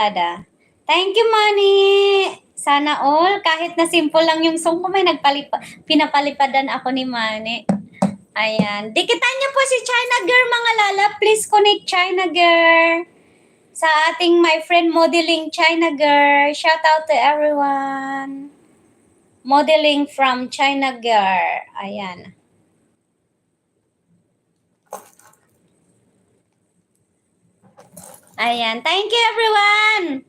Ada. Thank you, Manny. Sana all, kahit na simple lang yung song ko, may pinapalipadan ako ni Manny. Ayan. Dikitan niyo po si China Girl, mga lala. Please connect China Girl sa ating my friend modeling China Girl. Shout out to everyone. Modeling from China Girl. Ayan. Ayan. Thank you, everyone.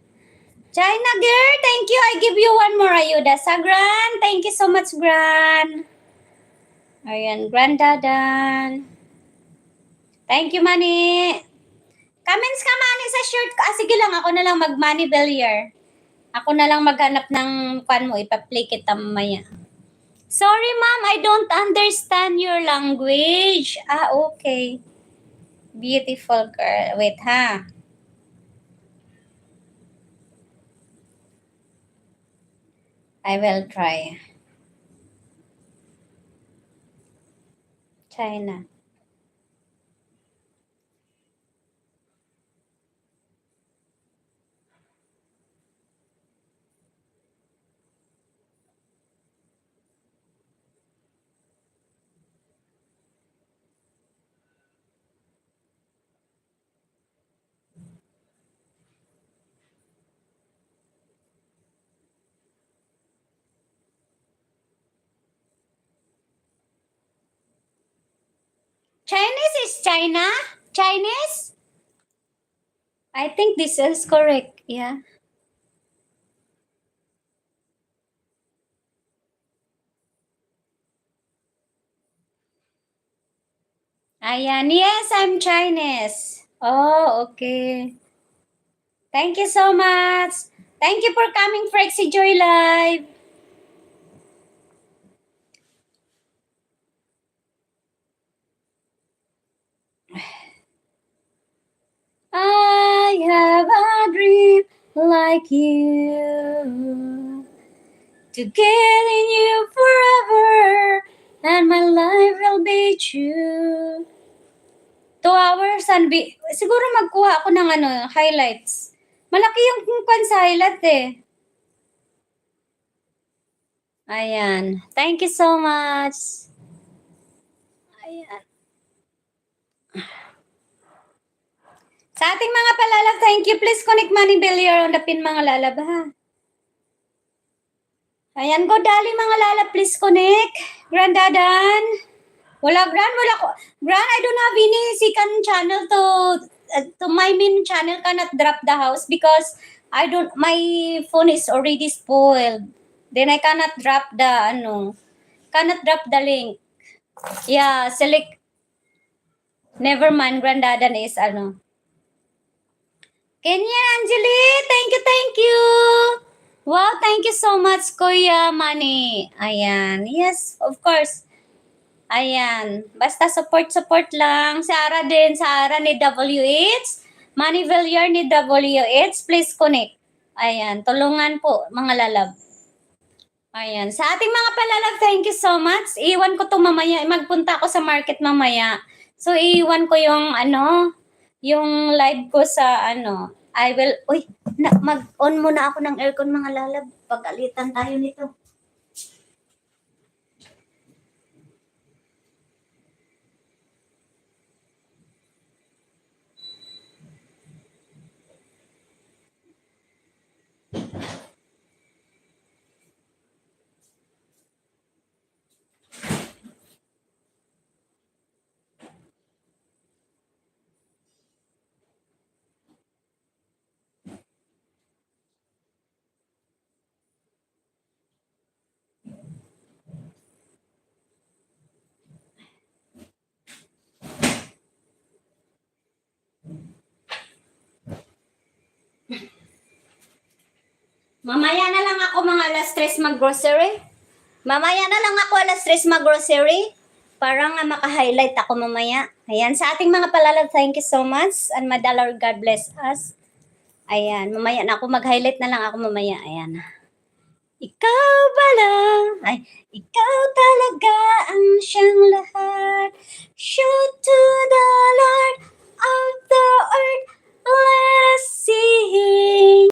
China Girl, thank you. I give you one more ayuda. Sa Gran, thank you so much, Gran. Ayan, Grandadan. Thank you, Manny. Comments ka, Manny, sa shirt ko. Sige lang, ako na lang mag-Manny Bellier. Ako na lang maghanap ng pan mo. Ipa-play kita mamaya. Sorry, ma'am. I don't understand your language. Okay. Beautiful girl. Wait, ha? I will try. China. Chinese is China? Chinese? I think this is correct. Yeah. Ayan. Yes, I'm Chinese. Oh, okay. Thank you so much. Thank you for coming, Frexy Joy Live. I have a dream like you, to get in you forever, and my life will be true. 2 hours and siguro magkuha ako ng highlights. Malaki yung kwan sa highlight eh. Ayan. Thank you so much. Ayan. Sa ating mga palalab, thank you. Please connect Manny Bellier on the pin, mga lalab, ha? Ayan, go dali, mga lalab. Please connect. Grandadan. Wala, Gran, I don't have any second channel to my main channel cannot drop the house because my phone is already spoiled. Then I cannot drop the link. Yeah, select. Never mind, Grandadan is Kenya Anjali, thank you. Wow, thank you so much, Kuya Manny. Ayan, yes, of course. Ayan, basta support lang. Sa Ara ni WH, Manny Villar ni WH, please connect. Ayan, tulungan po, mga lalab. Ayan, sa ating mga palalab, thank you so much. Iwan ko to mamaya, magpunta ako sa market mamaya. So, iwan ko yung yung live ko sa I will, mag-on muna ako ng aircon, mga lalab. Pag-alitan tayo nito. Mamaya na lang ako mga alas 3 mag-grocery. Mamaya na lang ako alas 3 mag-grocery para nga maka-highlight ako mamaya. Ayan, sa ating mga palalab, thank you so much. And Madalar, God bless us. Ayan, mamaya na ako mag-highlight na lang ako mamaya. Ayan. Ikaw ba lang? Ikaw talaga ang siyang lahat. Shout to the Lord of the earth. Let us sing.